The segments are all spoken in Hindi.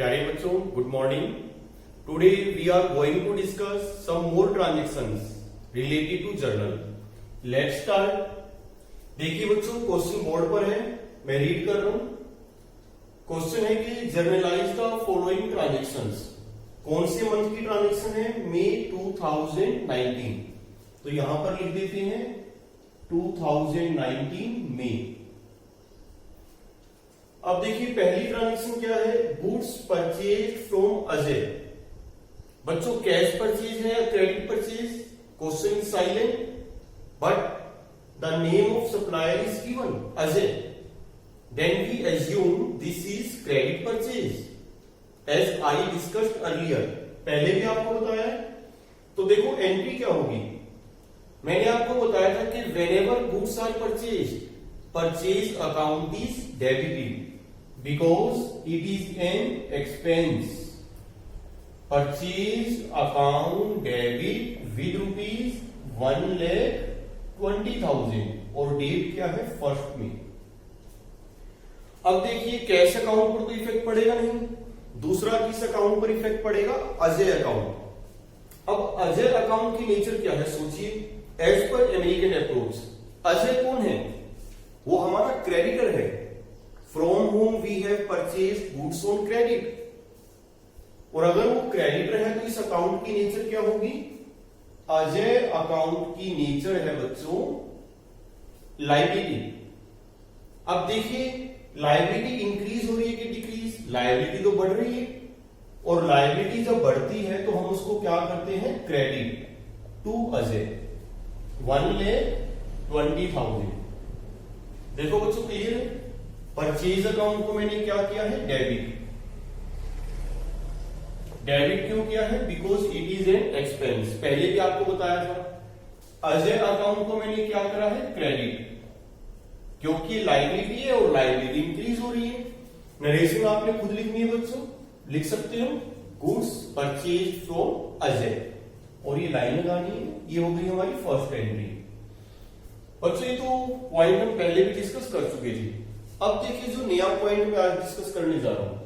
प्यारे बच्चों, good morning. Today we are going to discuss some more transactions related to journal. Let's start. देखिए बच्चों, क्वेश्चन बोर्ड पर है, मैं रीड कर रहा हूं। क्वेश्चन है कि जर्नलाइज द फॉलोइंग ट्रांजेक्शंस। कौन से मंथ की ट्रांजेक्शन है? मई 2019। तो यहां पर लिख देते हैं 2019 मई। अब देखिए पहली ट्रांजेक्शन क्या है? Goods purchase from Ajay. बच्चों कैश परचेज है या credit purchase? Question is silent but the name of supplier is given Ajay, then we assume this is credit purchase as I discussed earlier. पहले भी आपको बताया है। तो देखो एंट्री क्या होगी, मैंने आपको बताया था कि whenever goods are purchase, purchase account is debited because it is an expense. Purchase account debit with rupees 1,20,000 और डेट क्या है? 1 में। अब देखिए कैश अकाउंट पर तो इफेक्ट पड़ेगा नहीं, दूसरा किस अकाउंट पर इफेक्ट पड़ेगा? अजय अकाउंट। अब अजय अकाउंट की नेचर क्या है सोचिए। As per American approach Ajay कौन है? वो हमारा क्रेडिटर है, from whom we have purchase goods on credit. और अगर वो क्रेडिटर है तो इस अकाउंट की नेचर क्या होगी? अजय अकाउंट की नेचर है बच्चों लायबिलिटी। अब देखिए लायबिलिटी इंक्रीज हो रही है कि डिक्रीज? लायबिलिटी तो बढ़ रही है, और लायबिलिटी जब बढ़ती है तो हम उसको क्या करते हैं? Credit to Ajay 1,20,000। देखो बच्चों क्लियर है। परचेज अकाउंट को मैंने क्या किया है? डेबिट। डेबिट क्यों किया है? Because it is an expense. पहले भी आपको बताया था। अजय अकाउंट को मैंने क्या करा है? क्रेडिट, क्योंकि लायबिलिटी है और लायबिलिटी इंक्रीज हो रही है। नरेशन आपने खुद लिखनी है बच्चों, लिख सकते हो गुड्स परचेज फ्रॉम अजय, और ये लाइन लगानी है। ये हो गई हमारी फर्स्ट एंट्री। बच्चों ये तो पॉइंट हम पहले भी डिस्कस कर चुके थे। अब देखिए जो नया पॉइंट मैं आज डिस्कस करने जा रहा हूं,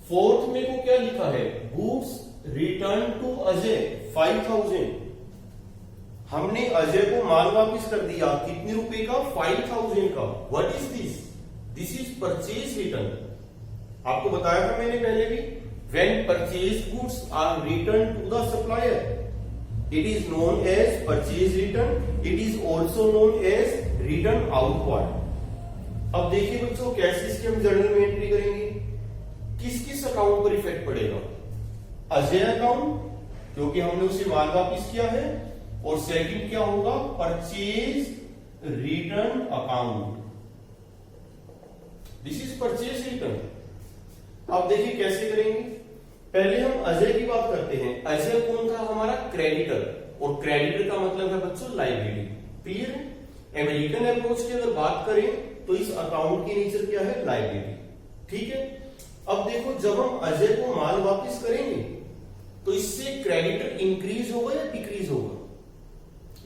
फोर्थ में को क्या लिखा है? Goods return to Ajay 5,000। हमने अजय को माल वापस कर दिया, कितने रुपए का? 5,000 का। What is this? This is purchase return. आपको बताया था मैंने पहले भी, when purchase goods are return to the supplier it is known as purchase return, it is also known as return outward. अब देखिए बच्चों कैसे इसकी हम जर्नल में एंट्री करेंगे। किस किस अकाउंट पर इफेक्ट पड़ेगा? अजय अकाउंट, क्योंकि हमने उसे माल वापिस किया है, और सेकंड क्या होगा? Purchase return account. This is purchase return. अब देखिए कैसे करेंगे। पहले हम अजय की बात करते हैं। अजय कौन था? हमारा क्रेडिटर, और क्रेडिटर का मतलब है बच्चों लायबिलिटी। क्लियर है? अमेरिकन अप्रोच की अगर बात करें तो इस अकाउंट की नेचर क्या है? लायबिलिटी। ठीक है। अब देखो जब हम अजय को माल वापस करेंगे तो इससे क्रेडिटर इंक्रीज होगा या डिक्रीज होगा?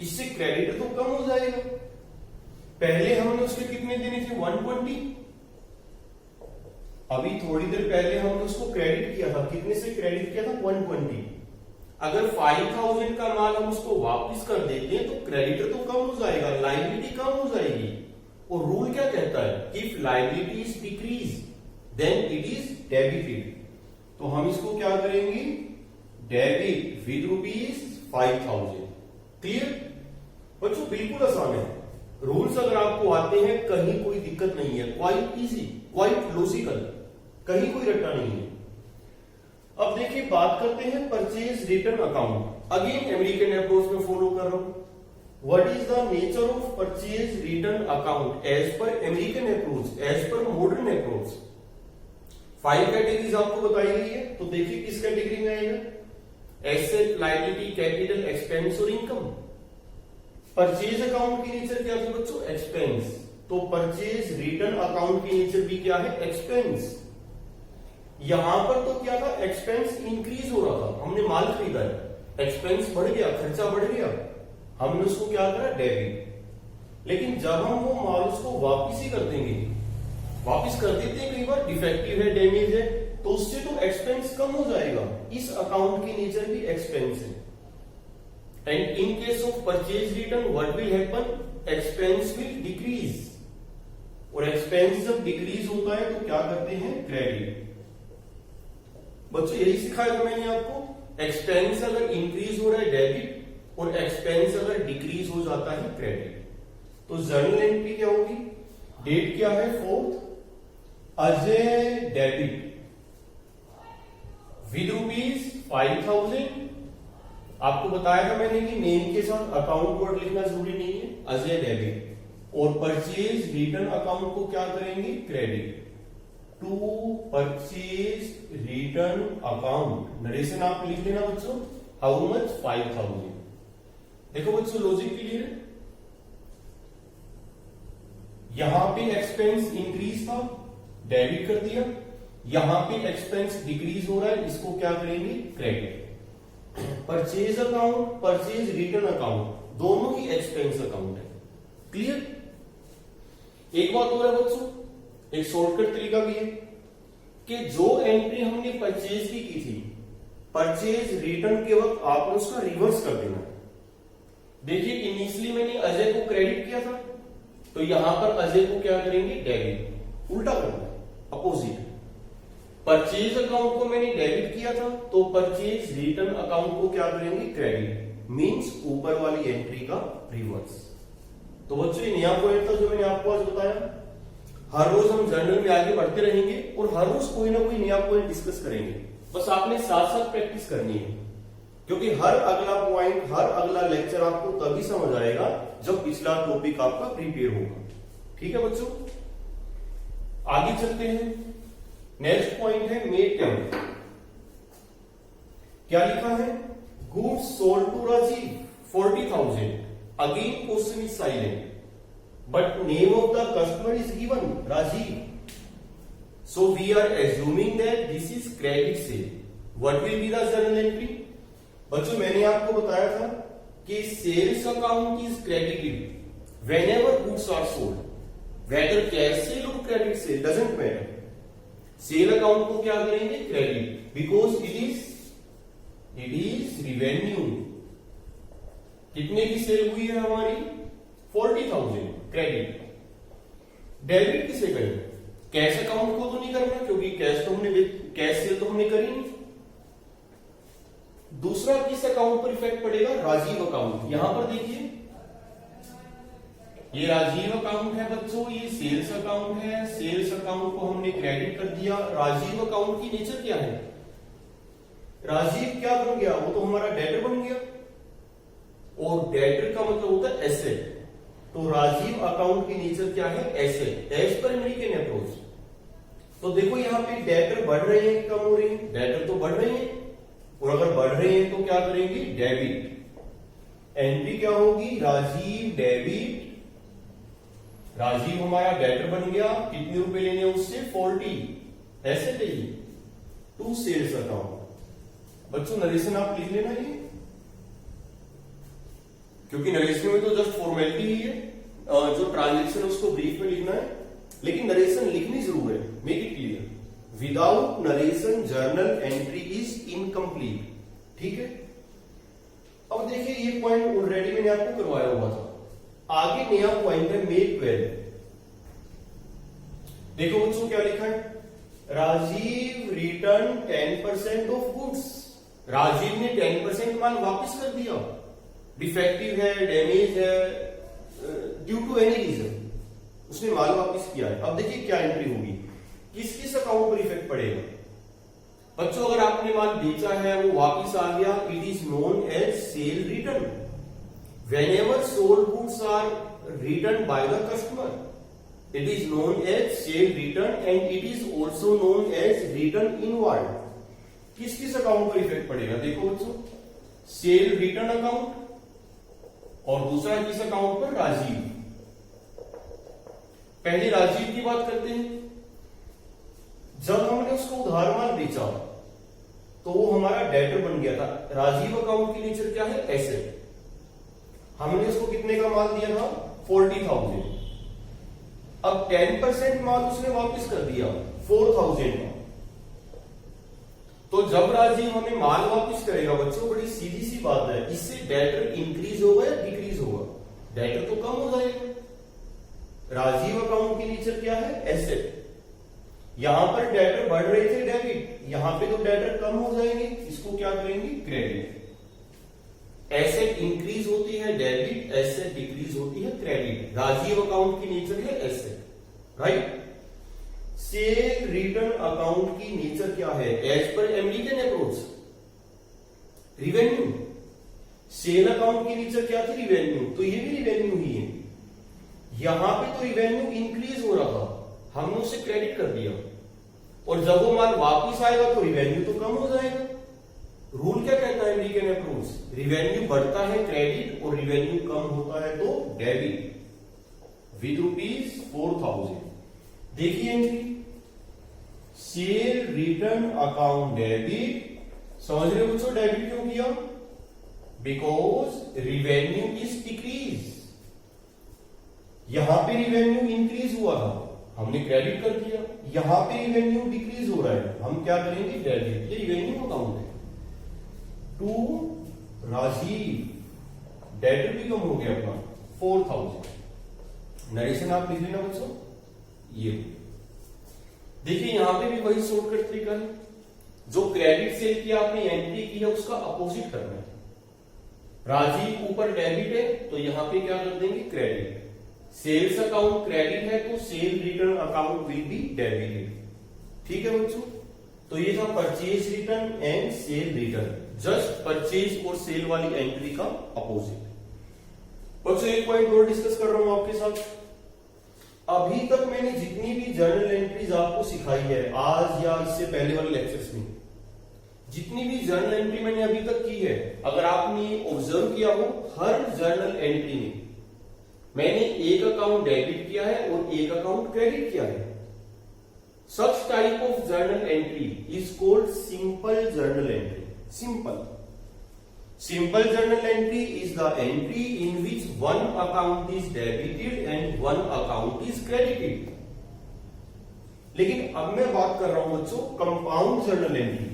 इससे क्रेडिटर तो कम हो जाएगा। पहले हमने उसके कितने देने थे? 120। अभी थोड़ी देर पहले हमने उसको क्रेडिट किया था, कितने से क्रेडिट किया था? 120। अगर 5,000 का माल हम उसको वापस कर देते हैं तो क्रेडिटर तो कम हो जाएगा, लायबिलिटी कम हो जाएगी। और रूल क्या कहता है? If liability is decrease then it is debited. तो हम इसको क्या करेंगे? Debit with rupees 5,000। क्लियर बच्चों? बिल्कुल आसान है। रूल्स अगर आपको आते हैं कहीं कोई दिक्कत नहीं है, क्वाइट इजी, क्वाइट लॉजिकल, कहीं कोई रट्टा नहीं है। अब देखिए बात करते हैं purchase return account. Again American approach में फॉलो कर रहा हूं। What is the nature of purchase return account as per American approach, as per modern approach? 5 categories आपको बताई गई है, तो देखिए किस कैटेगरी में आएगा? एसेट, लायबिलिटी, कैपिटल, एक्सपेंस और इनकम। परचेज अकाउंट की नेचर क्या थी बच्चों? एक्सपेंस। तो परचेज रिटर्न अकाउंट की नेचर भी क्या है? एक्सपेंस। यहां पर तो क्या था? एक्सपेंस इंक्रीज हो रहा था, हमने माल खरीदा है, एक्सपेंस बढ़ गया, खर्चा बढ़ गया, हमने उसको क्या करा? डेबिट। लेकिन जब हम वो माल उसको वापिस ही कर देंगे, वापिस कर देते हैं, कई बार डिफेक्टिव है, डैमेज है, तो उससे तो एक्सपेंस कम हो जाएगा। इस अकाउंट की नेचर भी एक्सपेंस है। And in case of purchase return what will happen, expense will decrease, और एक्सपेंस जब डिक्रीज होता है तो क्या करते हैं, क्रेडिट। बच्चों यही सिखाया था मैंने आपको, एक्सपेंस अगर इंक्रीज हो रहा है डेबिट, और एक्सपेंस अगर डिक्रीज हो जाता है क्रेडिट। तो जर्नल एंट्री क्या होगी, डेट क्या है 4th, अजय डेबिट विद ₹5,000। आपको बताया था मैंने कि नेम के साथ अकाउंट कोड लिखना जरूरी नहीं है, अजय डेबिट। और परचेज रिटर्न अकाउंट को क्या करेंगे, credit to purchase return account. Narration आप लिख लेना बच्चों, हाउ मच, 5,000। देखो बच्चों लॉजिक क्लियर है। यहां पे एक्सपेंस इंक्रीज था, डेबिट कर दिया, यहां पे एक्सपेंस डिक्रीज हो रहा है, इसको क्या करेंगे, credit. Purchase account, purchase return account दोनों ही एक्सपेंस अकाउंट है। क्लियर। एक बात और है बच्चों, एक शॉर्टकट तरीका भी है कि जो एंट्री हमने परचेज की थी, परचेज रिटर्न के वक्त आपने उसका रिवर्स कर देना है। देखिए इनिशियली मैंने अजय को क्रेडिट किया था, तो यहां पर अजय को क्या करेंगे, डेबिट। उल्टा करना है, अपोजिट। परचेज अकाउंट को मैंने डेबिट किया था, तो परचेज रिटर्न अकाउंट को क्या करेंगे, क्रेडिट। मींस ऊपर वाली एंट्री का रिवर्स। तो बच्चों ये नया पॉइंट था जो मैंने आपको आज बताया। हर रोज हम जर्नल में आगे बढ़ते रहेंगे और हर रोज कोई ना कोई नया पॉइंट डिस्कस करेंगे। बस आपने साथ साथ प्रैक्टिस करनी है, क्योंकि हर अगला पॉइंट, हर अगला लेक्चर आपको तभी समझ आएगा जब पिछला टॉपिक आपका प्रिपेयर होगा। ठीक है बच्चों, आगे चलते हैं। नेक्स्ट पॉइंट है मेड टेन। क्या लिखा है, goods sold to Rajeev 40,000। Again question is silent, but name of the customer is given, Rajeev. So we are assuming that this is credit sale. What will be the journal entry? बच्चों मैंने आपको बताया था कि sales account is credited whenever goods are sold, whether cash sale or credit sale doesn't matter. Sale account को क्या करेंगे, credit, because it is revenue. कितने की सेल हुई है हमारी, 40,000, क्रेडिट। डेबिट किसे करें, कैश अकाउंट को तो नहीं करना, क्योंकि कैश सेल तो हमने करी नहीं। दूसरा किस अकाउंट पर इफेक्ट पड़ेगा, राजीव अकाउंट। यहां पर देखिए ये राजीव अकाउंट है बच्चों, ये सेल्स अकाउंट है। सेल्स अकाउंट को हमने क्रेडिट कर दिया। राजीव अकाउंट की नेचर क्या है, राजीव क्या बन गया, वो तो हमारा डेटर बन गया, और डेटर का मतलब होता है एसेट। तो राजीव अकाउंट की नेचर क्या है, asset, as per American approach. तो देखो यहाँ पे डेटर बढ़ रहे हैं कि कम हो रहे हैं, डेटर तो बढ़ रहे हैं, और अगर बढ़ रहे हैं तो क्या करेंगे, डेबिट। एंट्री क्या होगी, राजीव डेबिट। राजीव हमारा डेटर बन गया, कितने रुपए लेने उससे, 40, एसेट है ये, टू सेल्स अकाउंट। बच्चों नरेशन आप लिख लेना ये, क्योंकि नरेशन में तो जस्ट फॉर्मेलिटी ही है, जो ट्रांजेक्शन है उसको ब्रीफ में लिखना है, लेकिन नरेशन लिखनी जरूर है। Make it clear, without narration journal entry is incomplete. ठीक है। अब देखिए ये पॉइंट ऑलरेडी मैंने आपको करवाया हुआ था, आगे नया पॉइंट है मेक 12। देखो बच्चों क्या लिखा है, Rajeev return 10% of goods. Rajeev ने 10% माल वापस कर दिया, डिफेक्टिव है, डैमेज है, ड्यू टू एनी रीजन उसने माल वापस किया है। अब देखिए क्या एंट्री होगी, किस किस अकाउंट पर इफेक्ट पड़ेगा। बच्चों अगर आपने माल बेचा है, वो वापस आ गया, it is known as sale return. Whenever sold goods are returned by the customer, it is known as sale return and it is also known as return inward. किस किस अकाउंट पर इफेक्ट पड़ेगा, देखो बच्चों, सेल रिटर्न अकाउंट और दूसरा किस अकाउंट पर, राजीव। पहले राजीव की बात करते हैं। जब हमने उसको उधार माल बेचा तो वो हमारा डेटर बन गया था। राजीव अकाउंट की नेचर क्या है, एसेट। हमने उसको कितने का माल दिया था, 40,000। अब 10% माल उसने वापस कर दिया 4,000 का। तो जब राजीव हमें माल वापस करेगा बच्चों, बड़ी सीधी सी बात है, इससे डेटर इंक्रीज होगा या डिक्रीज होगा? डेटर तो कम हो जाएगा। राजीव अकाउंट की नेचर क्या है? एसेट। यहां पर डेटर बढ़ रहे थे डेबिट, यहां पे तो डेटर कम हो जाएंगे, इसको क्या करेंगे? क्रेडिट। एसेट इंक्रीज होती है डेबिट, एसेट डिक्रीज होती है क्रेडिट। राजीव अकाउंट की नेचर है asset, right. Sale return account की नेचर क्या है? As per American approach, revenue. Sale account की नेचर क्या थी? रिवेन्यू। तो ये भी रिवेन्यू ही है। यहां पे तो रिवेन्यू इंक्रीज हो रहा था, हमने उसे क्रेडिट कर दिया, और जब वो माल वापिस आएगा तो रिवेन्यू तो कम हो जाएगा। रूल क्या कहता है अमेरिकन अप्रोच? रिवेन्यू बढ़ता है क्रेडिट और रिवेन्यू कम होता है तो डेबिट विद ₹4000। देखिए entry, cell return account debit. समझ रहे हो बच्चों डेबिट क्यों किया? Because revenue is decrease. यहां पे रिवेन्यू इंक्रीज हुआ था, हमने क्रेडिट कर दिया। यहां पे रिवेन्यू डिक्रीज हो रहा है, हम क्या करेंगे? डेबिट। ये रिवेन्यू अकाउंट है। टू राजीव, डेटर भी कम हो गया अपना 4000। नरेशन आप लिख लेना बच्चों। ये देखिए यहां पे भी वही शॉर्टकट तरीका है, जो क्रेडिट सेल की आपने एंट्री की है उसका अपोजिट करना है। राजीव ऊपर डेबिट है तो यहां पे क्या कर देंगे? क्रेडिट। सेल्स अकाउंट क्रेडिट है तो cell return account will be debited. ठीक है बच्चों, तो ये था purchase return and cell return, just purchase और सेल वाली एंट्री का अपोजिट। बच्चों एक पॉइंट और डिस्कस कर रहा हूं आपके साथ। अभी तक मैंने जितनी भी जर्नल एंट्रीज आपको सिखाई है आज या इससे पहले वाले लेक्चर्स में, जितनी भी जर्नल एंट्री मैंने अभी तक की है, अगर आपने ऑब्जर्व किया हो, हर जर्नल एंट्री में मैंने एक अकाउंट डेबिट किया है और एक अकाउंट क्रेडिट किया है। Such type of journal entry is called simple journal entry. Simple journal entry is the entry in which one account is debited and one account is credited. लेकिन अब मैं बात कर रहा हूं बच्चों कंपाउंड जर्नल एंट्री।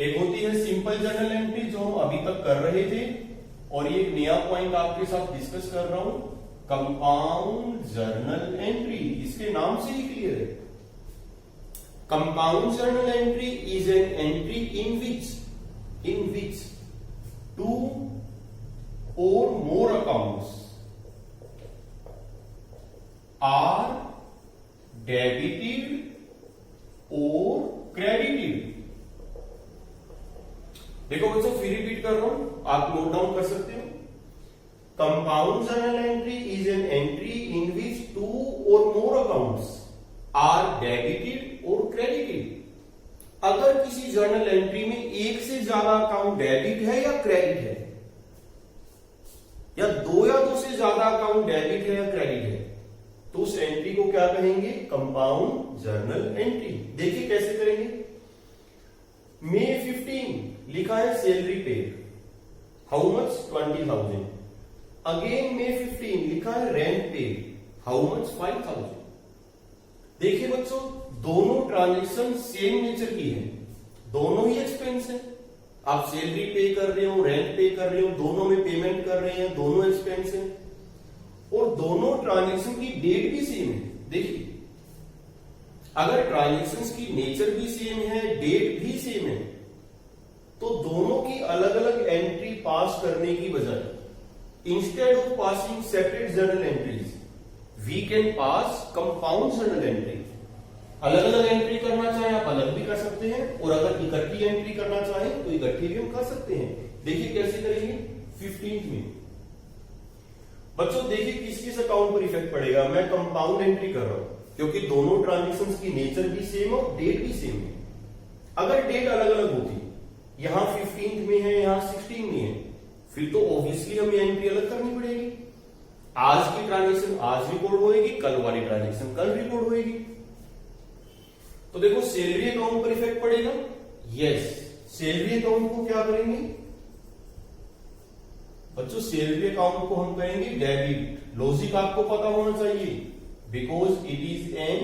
एक होती है सिंपल जर्नल एंट्री जो हम अभी तक कर रहे थे, और ये एक नया पॉइंट आपके साथ डिस्कस कर रहा हूं, कंपाउंड जर्नल एंट्री। इसके नाम से ही क्लियर है। Compound journal entry is an entry in which two or more accounts are debited or credited। देखो बच्चों फिर रिपीट कर रहा हूं, आप नोट डाउन कर सकते हो। Compound journal entry is an entry in which two or more accounts are debited और क्रेडिटेड। अगर किसी जर्नल एंट्री में एक से ज्यादा अकाउंट डेबिट है या क्रेडिट है, या दो से ज्यादा अकाउंट डेबिट है या क्रेडिट है, तो उस एंट्री को क्या कहेंगे? Compound journal entry. देखिए कैसे करेंगे। May 15 लिखा है salary paid, how much? 20,000। Again May 15 लिखा है रेंट पेड, हाउ मच? 5,000। देखिए बच्चों दोनों ट्रांजेक्शन सेम नेचर की है, दोनों ही एक्सपेंस है। आप सैलरी पे कर रहे हो, रेंट पे कर रहे हो, दोनों में पेमेंट कर रहे हैं, दोनों एक्सपेंस है, और दोनों ट्रांजेक्शन की डेट भी सेम है। देखिए अगर ट्रांजेक्शन की नेचर भी सेम है, डेट भी सेम है, तो दोनों की अलग अलग एंट्री पास करने की बजाय instead of passing separate journal entries we can pass compound journal entry. अलग अलग एंट्री करना चाहे आप अलग भी कर सकते हैं, और अगर इकट्ठी एंट्री करना चाहे तो इकट्ठी भी हम कर सकते हैं। देखिए कैसे करेंगे। 15 में बच्चों देखिए किस किस अकाउंट पर इफेक्ट पड़ेगा। मैं कंपाउंड एंट्री कर रहा हूं क्योंकि दोनों ट्रांजेक्शंस की नेचर भी सेम और डेट भी सेम है। अगर डेट अलग अलग होती, यहां 15 में है, यहां 16 में है, फिर तो ऑब्वियसली हमें एंट्री अलग करनी पड़ेगी। आज की ट्रांजेक्शन आज रिकॉर्ड होएगी, कल वाली ट्रांजेक्शन कल रिकॉर्ड होएगी। तो देखो सैलरी अकाउंट पर इफेक्ट पड़ेगा। यस, सैलरी अकाउंट को क्या करेंगे बच्चों? सैलरी अकाउंट को हम कहेंगे डेबिट। लॉजिक आपको पता होना चाहिए, because it is an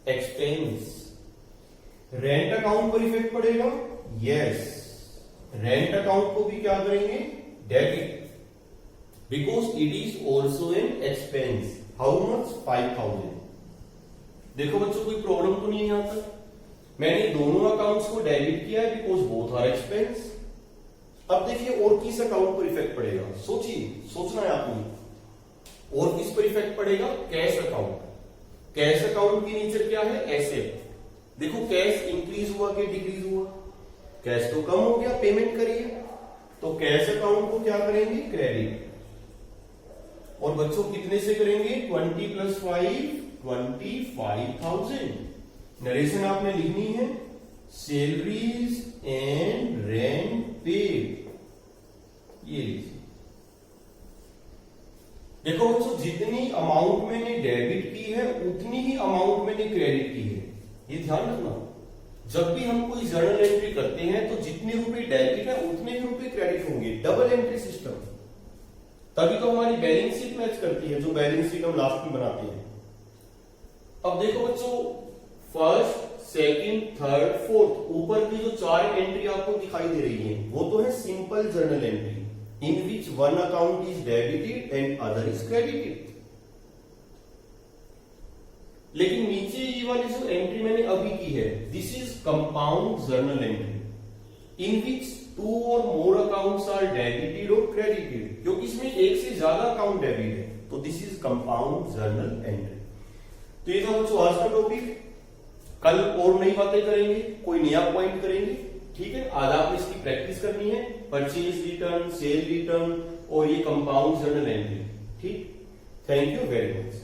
expense. Rent account पर इफेक्ट पड़ेगा, यस, रेंट अकाउंट को भी क्या करेंगे, debit, because it is also an expense. How much, 5000। देखो बच्चों कोई प्रॉब्लम तो नहीं है यहां तक, मैंने दोनों अकाउंट्स को डेबिट किया है बिकॉज बोथ आर एक्सपेंस। अब देखिए और किस अकाउंट पर इफेक्ट पड़ेगा, सोचिए, सोचना है आपने, और किस पर इफेक्ट पड़ेगा, कैश अकाउंट। कैश अकाउंट की नेचर क्या है, एसेट। देखो कैश इंक्रीज हुआ कि डिक्रीज हुआ, कैश तो कम हो गया, पेमेंट करिए, तो कैश अकाउंट को क्या करेंगे, क्रेडिट। और बच्चों कितने से करेंगे, 20 + 5 25,000। नरेशन आपने लिखनी है, सैलरीज एंड रेंट पेड, ये लीजिए। देखो बच्चों जितनी अमाउंट मैंने डेबिट की है उतनी ही अमाउंट मैंने क्रेडिट की है, ये ध्यान रखना। जब भी हम कोई जर्नल एंट्री करते हैं तो जितने रुपए डेबिट है उतने ही रुपए क्रेडिट होंगे, डबल एंट्री सिस्टम। तभी तो हमारी बैलेंस शीट मैच करती है, जो बैलेंस शीट हम लास्ट में बनाते हैं। अब देखो बच्चों, फर्स्ट, सेकंड, थर्ड, फोर्थ, ऊपर की जो 4 एंट्री आपको दिखाई दे रही है वो तो है simple journal entry in which one account is debited and other is credited. लेकिन नीचे ये वाली जो एंट्री मैंने अभी की है, this is compound journal entry in which 2 और मोर अकाउंट्स आर डेबिटेड और क्रेडिटेड, क्योंकि इसमें एक से ज्यादा अकाउंट डेबिट है, तो this is compound journal entry. तो ये था बच्चों आज का टॉपिक। कल और नई बातें करेंगे, कोई नया पॉइंट करेंगे, ठीक है। आज आपने इसकी प्रैक्टिस करनी है, परचेज रिटर्न, सेल रिटर्न और ये कंपाउंड जर्नल एंट्री, ठीक। Thank you very much.